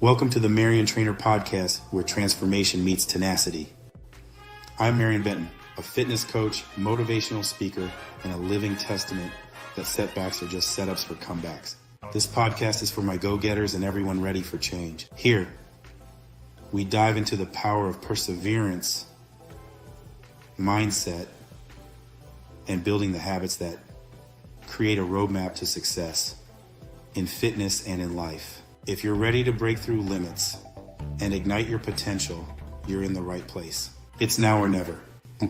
Welcome to the Mariontrainer podcast, where transformation meets tenacity. I'm Marion Benton, a fitness coach, motivational speaker, and a living testament that setbacks are just setups for comebacks. This podcast is for my go-getters and everyone ready for change. Here, we dive into the power of perseverance, mindset, and building the habits that create a roadmap to success in fitness and in life. If you're ready to break through limits and ignite your potential, you're in the right place. It's now or never.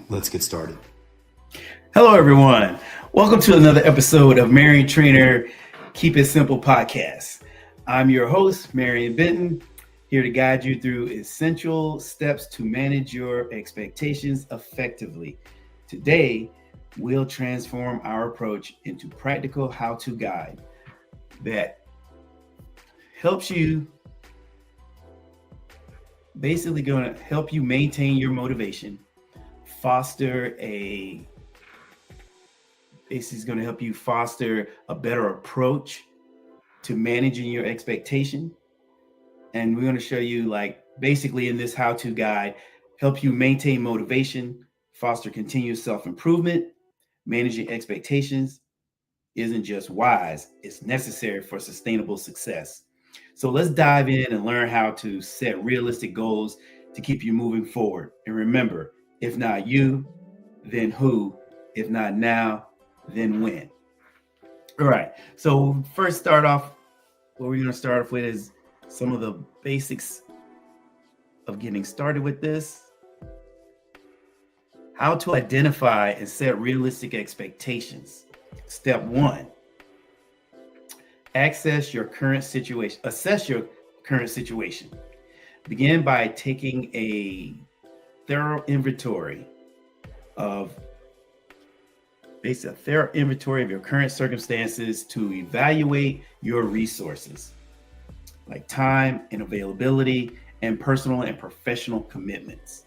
Let's get started. Hello, everyone. Welcome to another episode of Mariontrainer Keep It Simple podcast. I'm your host, Marion Benton, here to guide you through essential steps to manage your expectations effectively. Today, we'll transform our approach into practical how-to guide that helps you, basically going to help you maintain your motivation, foster a better approach to managing your expectation. And we're going to show you, basically in this how-to guide, help you maintain motivation, foster continuous self-improvement. Managing expectations isn't just wise, it's necessary for sustainable success. So let's dive in and learn how to set realistic goals to keep you moving forward. And remember, if not you, then who? If not now, then when? All right. So first start off, what we're going to start off with is some of the basics of getting started with this. How to identify and set realistic expectations. Step 1. Assess your current situation. Begin by taking a thorough inventory of your current circumstances to evaluate your resources, like time and availability and personal and professional commitments.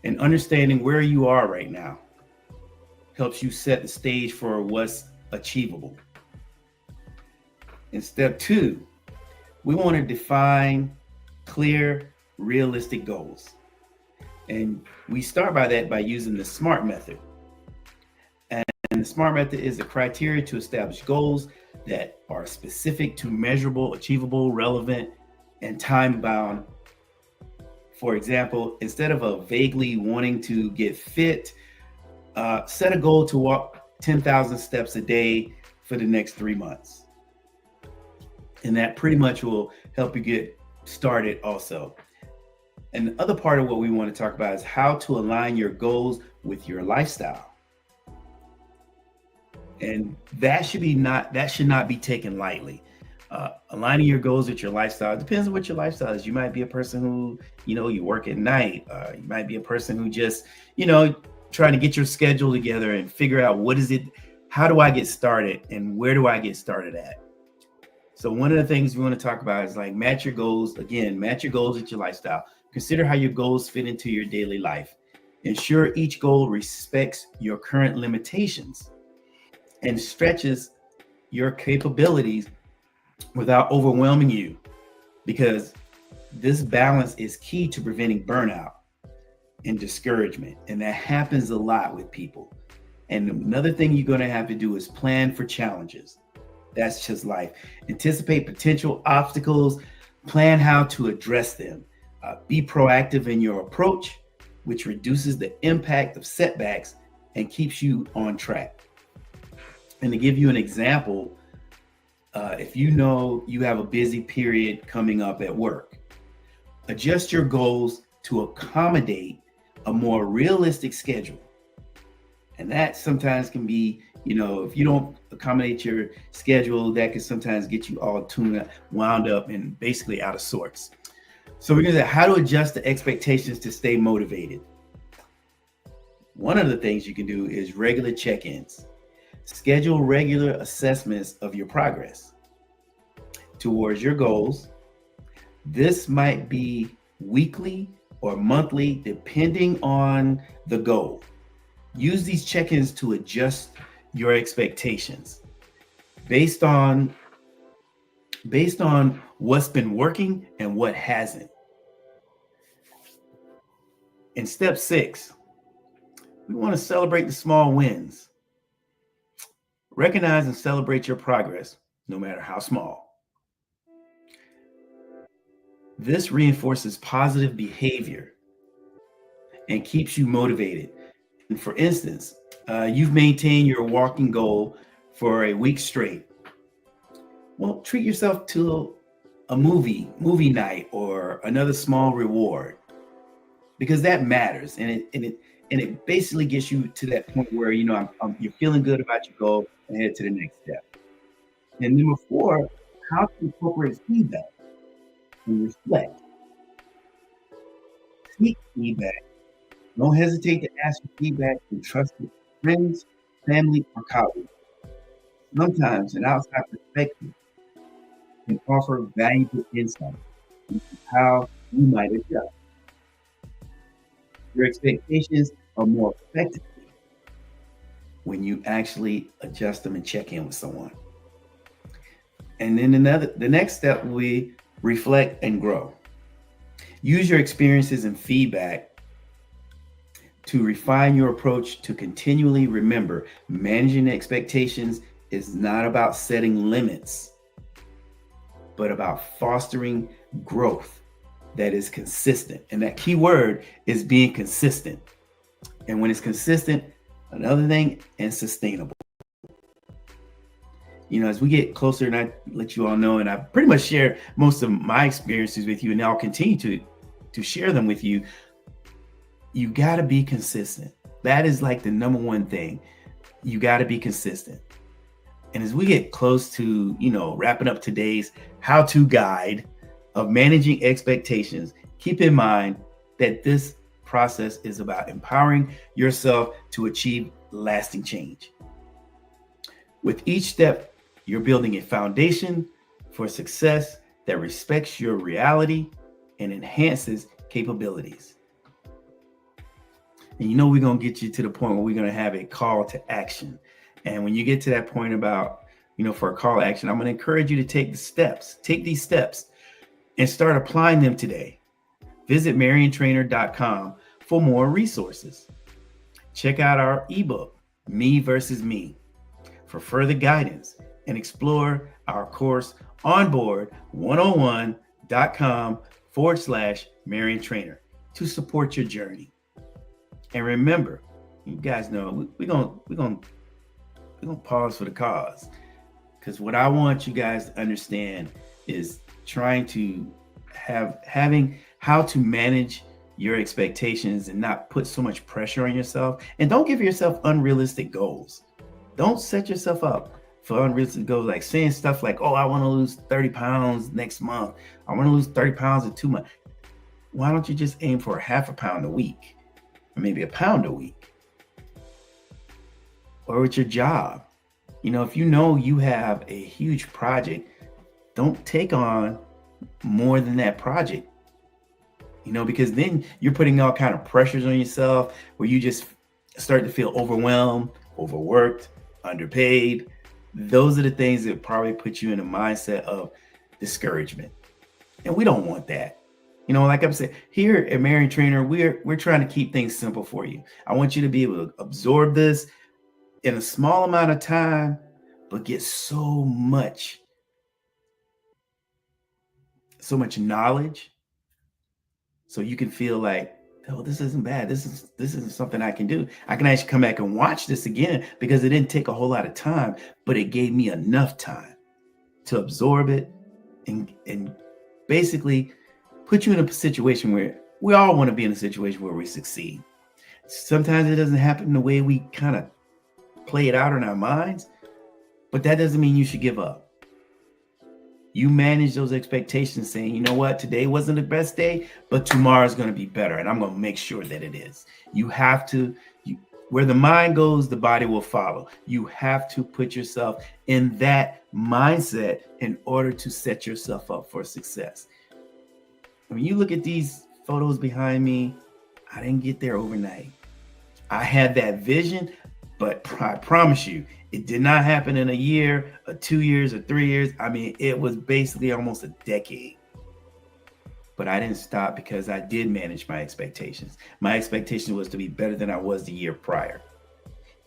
And understanding where you are right now helps you set the stage for what's achievable. In step 2, we want to define clear, realistic goals. And we start by using the SMART method. And the SMART method is a criteria to establish goals that are specific to measurable, achievable, relevant, and time-bound. For example, instead of a vaguely wanting to get fit, set a goal to walk 10,000 steps a day for the next 3 months. And that pretty much will help you get started also. And the other part of what we want to talk about is how to align your goals with your lifestyle. And that should not be taken lightly. Aligning your goals with your lifestyle, it depends on what your lifestyle is. You might be a person who, you work at night. You might be a person who just, trying to get your schedule together and figure out how do I get started and where do I get started at? So one of the things we want to talk about is match your goals. Again, match your goals with your lifestyle. Consider how your goals fit into your daily life. Ensure each goal respects your current limitations and stretches your capabilities without overwhelming you, because this balance is key to preventing burnout and discouragement. And that happens a lot with people. And another thing you're going to have to do is plan for challenges. That's just life. Anticipate potential obstacles, plan how to address them. Be proactive in your approach, which reduces the impact of setbacks and keeps you on track. And to give you an example, if you know you have a busy period coming up at work, adjust your goals to accommodate a more realistic schedule. And that sometimes can be, if you don't accommodate your schedule, that can sometimes get you all wound up and basically out of sorts. So we're going to say how to adjust the expectations to stay motivated. One of the things you can do is regular check-ins. Schedule regular assessments of your progress towards your goals. This might be weekly or monthly, depending on the goal. Use these check-ins to adjust your expectations based on based on what's been working and what hasn't. In step 6, we want to celebrate the small wins. Recognize and celebrate your progress, no matter how small. This reinforces positive behavior and keeps you motivated. And for instance, you've maintained your walking goal for a week straight. Well, treat yourself to a movie night, or another small reward, because that matters, and it basically gets you to that point where you're feeling good about your goal and head to the next step. And number 4, how to incorporate feedback and reflect. Seek feedback. Don't hesitate to ask for feedback from trusted friends, family, or colleagues. Sometimes an outside perspective can offer valuable insight into how you might adjust. Your expectations are more effective when you actually adjust them and check in with someone. And then the next step, we reflect and grow. Use your experiences and feedback to refine your approach. To continually remember, managing expectations is not about setting limits, but about fostering growth that is consistent. And that key word is being consistent. And when it's consistent, another thing, and sustainable. As we get closer, and I let you all know, and I pretty much share most of my experiences with you, and I'll continue to share them with you. You got to be consistent. That is like the number one thing. You got to be consistent. And as we get close to, wrapping up today's how-to guide of managing expectations, keep in mind that this process is about empowering yourself to achieve lasting change. With each step, you're building a foundation for success that respects your reality and enhances capabilities. And we're going to get you to the point where we're going to have a call to action. And when you get to that point about, for a call to action, I'm going to encourage you to take these steps and start applying them today. Visit Mariontrainer.com for more resources. Check out our ebook, Me versus Me, for further guidance, and explore our course, onboard101.com/Mariontrainer, to support your journey. And remember, you guys know we're gonna pause for the cause, because what I want you guys to understand is trying to having how to manage your expectations and not put so much pressure on yourself. And don't give yourself unrealistic goals. Don't set yourself up for unrealistic goals, like saying stuff like, I want to lose 30 pounds next month. I want to lose 30 pounds in 2 months. Why don't you just aim for a half a pound a week, or maybe a pound a week? Or with your job, if you have a huge project, don't take on more than that project, because then you're putting all kind of pressures on yourself where you just start to feel overwhelmed, overworked, underpaid. Those are the things that probably put you in a mindset of discouragement. And we don't want that. Like I'm saying, here at Mariontrainer, we're trying to keep things simple for you. I want you to be able to absorb this in a small amount of time, but get so much knowledge, so you can feel like, this isn't bad. This isn't something I can do. I can actually come back and watch this again, because it didn't take a whole lot of time, but it gave me enough time to absorb it and basically put you in a situation where we all want to be in a situation where we succeed. Sometimes it doesn't happen the way we kind of play it out in our minds, but that doesn't mean you should give up. You manage those expectations, saying, today wasn't the best day, but tomorrow's going to be better, and I'm going to make sure that it is. You have to, where the mind goes, the body will follow. You have to put yourself in that mindset in order to set yourself up for success. When you look at these photos behind me, I didn't get there overnight. I had that vision. But I promise you, it did not happen in a year, or 2 years, or 3 years. I mean, it was basically almost a decade. But I didn't stop because I did manage my expectations. My expectation was to be better than I was the year prior.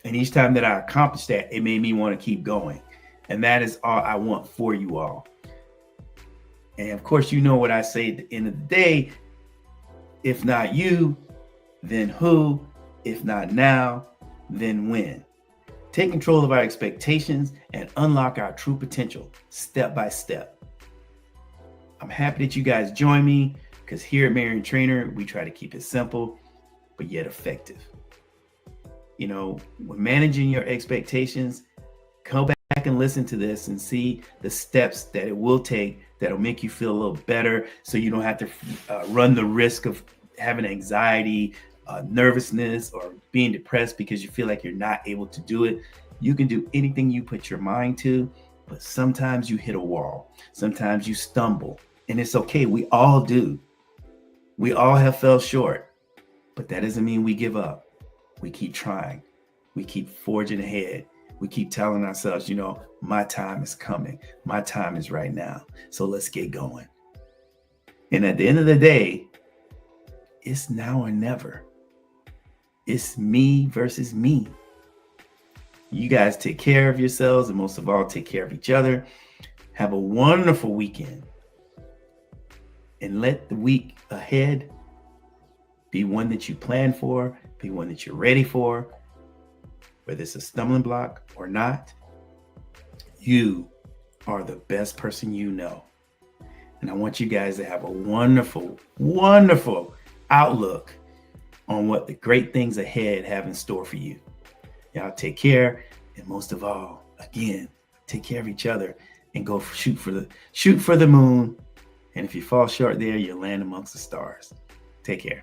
And each time that I accomplished that, it made me want to keep going. And that is all I want for you all. And of course, you know what I say at the end of the day: if not you, then who? If not now, then when? Take control of our expectations and unlock our true potential step by step. I'm happy that you guys join me, because here at Mariontrainer, we try to keep it simple, but yet effective. You know, when managing your expectations, come back and listen to this and see the steps that it will take that'll make you feel a little better, so you don't have to run the risk of having anxiety, nervousness, or being depressed because you feel like you're not able to do it. You can do anything you put your mind to, but sometimes you hit a wall. Sometimes you stumble, and it's okay. We all do. We all have fell short, but that doesn't mean we give up. We keep trying. We keep forging ahead. We keep telling ourselves, you know, my time is coming. My time is right now. So let's get going. And at the end of the day, it's now or never. It's me versus me. You guys take care of yourselves, and most of all, take care of each other. Have a wonderful weekend. And let the week ahead be one that you plan for, be one that you're ready for. Whether it's a stumbling block or not, you are the best person you know. And I want you guys to have a wonderful, wonderful outlook on what the great things ahead have in store for you. Y'all take care, and most of all, again, take care of each other and go shoot for the moon. And if you fall short there, you'll land amongst the stars. Take care.